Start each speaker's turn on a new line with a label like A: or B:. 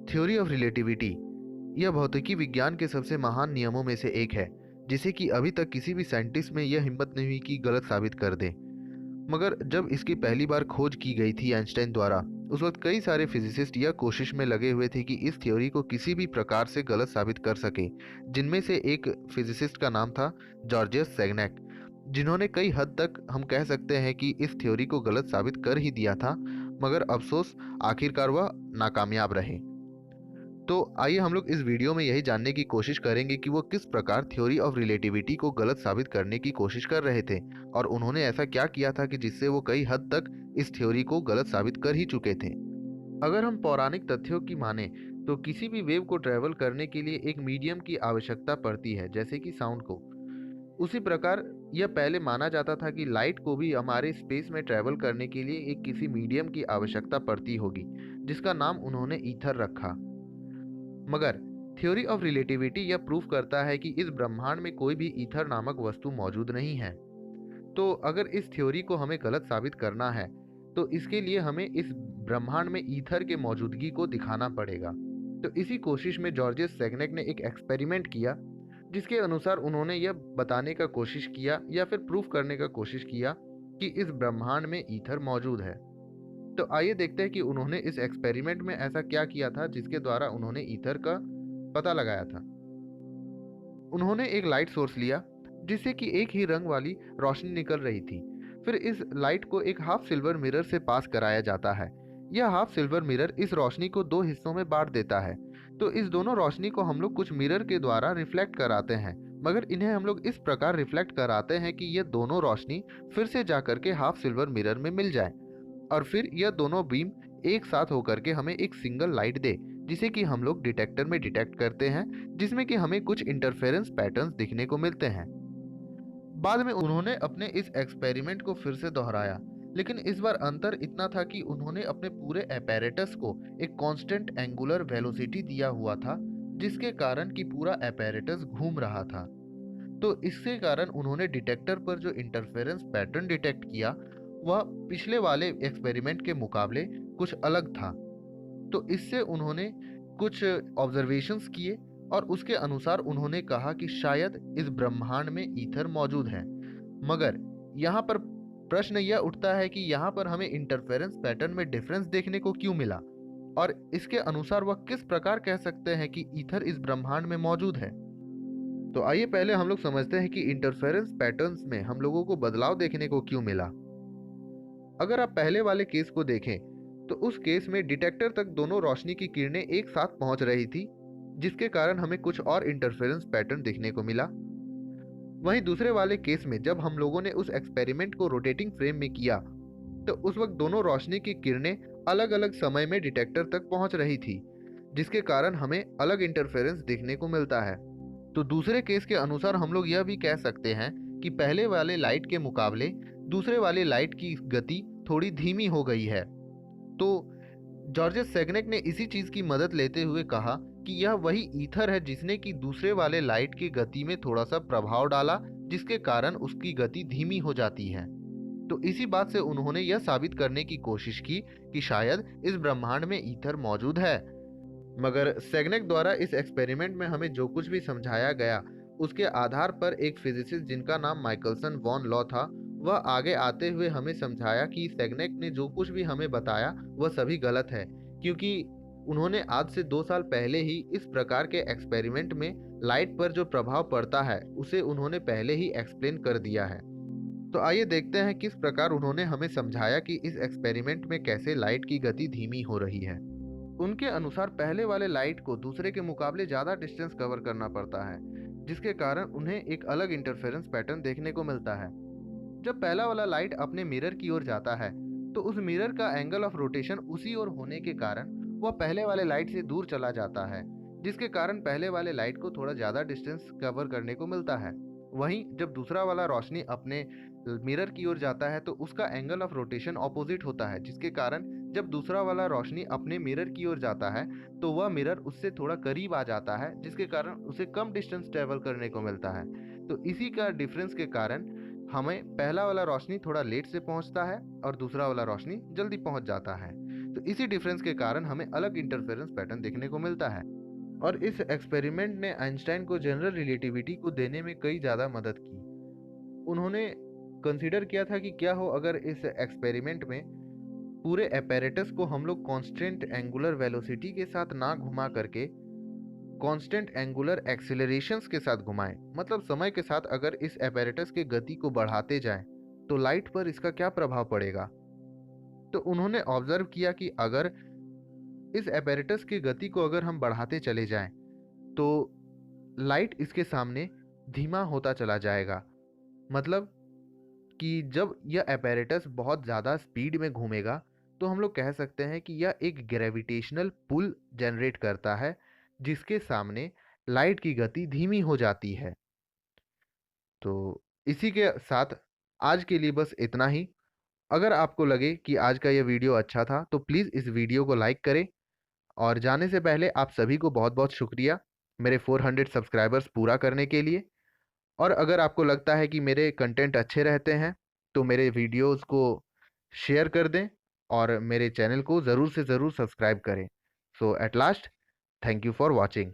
A: Theory of relativity यह भौतिकी विज्ञान के सबसे महान नियमों में से एक है, जिसे कि अभी तक किसी भी साइंटिस्ट में यह हिम्मत नहीं हुई कि गलत साबित कर दे। मगर जब इसकी पहली बार खोज की गई थी आइंस्टाइन द्वारा, उस वक्त कई सारे फिजिसिस्ट यह कोशिश में लगे हुए थे कि इस थ्योरी को किसी भी प्रकार से गलत साबित कर सके, जिनमें से एक फिजिसिस्ट का नाम था जॉर्जियस सेगनेक, जिन्होंने कई हद तक हम कह सकते हैं कि इस थ्योरी को गलत साबित कर ही दिया था। मगर अफसोस आखिरकार वह नाकामयाब रहे। तो आइए हम लोग इस वीडियो में यही जानने की कोशिश करेंगे कि वो किस प्रकार थ्योरी ऑफ रिलेटिविटी को गलत साबित करने की कोशिश कर रहे थे और उन्होंने ऐसा क्या किया था कि जिससे वो कई हद तक इस थ्योरी को गलत साबित कर ही चुके थे। अगर हम पौराणिक तथ्यों की माने तो किसी भी वेव को ट्रेवल करने के लिए एक मीडियम की आवश्यकता पड़ती है, जैसे कि साउंड को। उसी प्रकार यह पहले माना जाता था कि लाइट को भी हमारे स्पेस में ट्रेवल करने के लिए एक किसी मीडियम की आवश्यकता पड़ती होगी, जिसका नाम उन्होंने ईथर रखा। मगर थ्योरी ऑफ रिलेटिविटी यह प्रूव करता है कि इस ब्रह्मांड में कोई भी ईथर नामक वस्तु मौजूद नहीं है। तो अगर इस थ्योरी को हमें गलत साबित करना है तो इसके लिए हमें इस ब्रह्मांड में ईथर के मौजूदगी को दिखाना पड़ेगा। तो इसी कोशिश में जॉर्जियस सेगनेक ने एक एक्सपेरिमेंट किया, जिसके अनुसार उन्होंने यह बताने का कोशिश किया या फिर प्रूफ करने का कोशिश किया कि इस ब्रह्मांड में ईथर मौजूद है। तो आइए देखते हैं कि उन्होंने इस एक्सपेरिमेंट में ऐसा क्या किया था जिसके द्वारा उन्होंने ईथर का पता लगाया था। उन्होंने एक लाइट सोर्स लिया जिससे कि एक ही रंग वाली रोशनी निकल रही थी। फिर इस लाइट को एक हाफ सिल्वर मिरर से पास कराया जाता है। यह हाफ सिल्वर मिरर इस रोशनी को दो हिस्सों में बांट देता है। तो इस दोनों रोशनी को हम लोग कुछ मिरर के द्वारा रिफ्लेक्ट कराते हैं, मगर इन्हें हम लोग इस प्रकार रिफ्लेक्ट कराते हैं कि यह दोनों रोशनी फिर से जाकर के हाफ सिल्वर मिरर में मिल जाए और फिर यह दोनों बीम एक साथ होकर के हमें एक सिंगल लाइट दे, जिसे कि हम लोग डिटेक्टर में डिटेक्ट करते हैं, जिसमें कि हमें कुछ इंटरफेरेंस पैटर्न्स दिखने को मिलते हैं। बाद में उन्होंने अपने इस एक्सपेरिमेंट को फिर से दोहराया, लेकिन इस बार अंतर इतना था कि उन्होंने अपने पूरे एपेरेटस को एक कांस्टेंट एंगुलर वेलोसिटी दिया हुआ था, जिसके कारण कि पूरा एपेरेटस घूम रहा था। तो इसके कारण उन्होंने डिटेक्टर पर जो इंटरफेरेंस पैटर्न डिटेक्ट किया वह पिछले वाले एक्सपेरिमेंट के मुकाबले कुछ अलग था। तो इससे उन्होंने कुछ ऑब्जर्वेशंस किए और उसके अनुसार उन्होंने कहा कि शायद इस ब्रह्मांड में ईथर मौजूद है। मगर यहाँ पर प्रश्न यह उठता है कि यहाँ पर हमें इंटरफेरेंस पैटर्न में डिफरेंस देखने को क्यों मिला और इसके अनुसार वह किस प्रकार कह सकते हैं कि ईथर इस ब्रह्मांड में मौजूद है। तो आइए पहले हम लोग समझते हैं कि इंटरफेरेंस पैटर्न्स में हम लोगों को बदलाव देखने को क्यों मिला। अगर आप पहले वाले केस को देखें तो उस केस में डिटेक्टर तक दोनों रोशनी की किरणें एक साथ पहुंच रही थी, जिसके कारण हमें कुछ और इंटरफेरेंस पैटर्न देखने को मिला। वहीं दूसरे वाले केस में जब हम लोगों ने उस एक्सपेरिमेंट को रोटेटिंग फ्रेम में किया तो उस वक्त दोनों रोशनी की किरणें अलग अलग समय में डिटेक्टर तक पहुंच रही थी, जिसके कारण हमें अलग इंटरफेरेंस देखने को मिलता है। तो दूसरे केस के अनुसार हम लोग यह भी कह सकते हैं कि पहले वाले लाइट के मुकाबले दूसरे वाले लाइट की गति थोड़ी धीमी हो गई है। तो जॉर्जियस सेगनेक ने इसी चीज की मदद लेते हुए कहा कि यह वही ईथर है जिसने कि दूसरे वाले लाइट की गति में थोड़ा सा प्रभाव डाला, जिसके कारण उसकी गति धीमी हो जाती है। तो इसी बात से उन्होंने यह साबित करने की कोशिश की कि शायद इस ब्रह्मांड में ईथर मौजूद है। मगर सेगनेक द्वारा इस एक्सपेरिमेंट में हमें जो कुछ भी समझाया गया उसके आधार पर एक फिजिसिस्ट जिनका नाम माइकलसन वॉन लॉ था, वह आगे आते हुए हमें समझाया कि सेगनेक ने जो कुछ भी हमें बताया वह सभी गलत है, क्योंकि उन्होंने आज से 2 साल पहले ही इस प्रकार के एक्सपेरिमेंट में लाइट पर जो प्रभाव पड़ता है उसे उन्होंने पहले ही एक्सप्लेन कर दिया है। तो आइए देखते हैं किस प्रकार उन्होंने हमें समझाया कि इस एक्सपेरिमेंट में कैसे लाइट की गति धीमी हो रही है। उनके अनुसार पहले वाले लाइट को दूसरे के मुकाबले ज़्यादा डिस्टेंस कवर करना पड़ता है, जिसके कारण उन्हें एक अलग इंटरफेरेंस पैटर्न देखने को मिलता है। जब पहला वाला लाइट अपने मिरर की ओर जाता है तो उस मिरर का एंगल ऑफ रोटेशन उसी ओर होने के कारण वह पहले वाले लाइट से दूर चला जाता है, जिसके कारण पहले वाले लाइट को थोड़ा ज़्यादा डिस्टेंस कवर करने को मिलता है। वहीं जब दूसरा वाला रोशनी अपने मिरर की ओर जाता है तो उसका एंगल ऑफ रोटेशन ऑपोजिट होता है, जिसके कारण जब दूसरा वाला रोशनी अपने मिरर की ओर जाता है तो वह मिरर उससे थोड़ा करीब आ जाता है, जिसके कारण उसे कम डिस्टेंस ट्रेवल करने को मिलता है। तो इसी का डिफरेंस के कारण हमें पहला वाला रोशनी थोड़ा लेट से पहुंचता है और दूसरा वाला रोशनी जल्दी पहुंच जाता है। तो इसी डिफरेंस के कारण हमें अलग इंटरफेरेंस पैटर्न देखने को मिलता है। और इस एक्सपेरिमेंट ने आइंस्टाइन को जनरल रिलेटिविटी को देने में कई ज़्यादा मदद की। उन्होंने कंसीडर किया था कि क्या हो अगर इस एक्सपेरिमेंट में पूरे एपेरेटस को हम लोग कांस्टेंट एंगुलर वेलोसिटी के साथ ना घुमा करके कांस्टेंट एंगुलर एक्सीलरेशंस के साथ घुमाएं। मतलब समय के साथ अगर इस एपेरेटस के गति को बढ़ाते जाएं तो लाइट पर इसका क्या प्रभाव पड़ेगा। तो उन्होंने ऑब्जर्व किया कि अगर इस एपेरेटस की गति को अगर हम बढ़ाते चले जाएं तो लाइट इसके सामने धीमा होता चला जाएगा। मतलब कि जब यह एपेरेटस बहुत ज़्यादा स्पीड में घूमेगा तो हम लोग कह सकते हैं कि यह एक ग्रेविटेशनल पुल जनरेट करता है जिसके सामने लाइट की गति धीमी हो जाती है। तो इसी के साथ आज के लिए बस इतना ही। अगर आपको लगे कि आज का यह वीडियो अच्छा था तो प्लीज़ इस वीडियो को लाइक करें। और जाने से पहले आप सभी को बहुत बहुत शुक्रिया मेरे 400 सब्सक्राइबर्स पूरा करने के लिए। और अगर आपको लगता है कि मेरे कंटेंट अच्छे रहते हैं तो मेरे वीडियोस को शेयर कर दें और मेरे चैनल को ज़रूर से ज़रूर सब्सक्राइब करें। So at last, thank you for watching.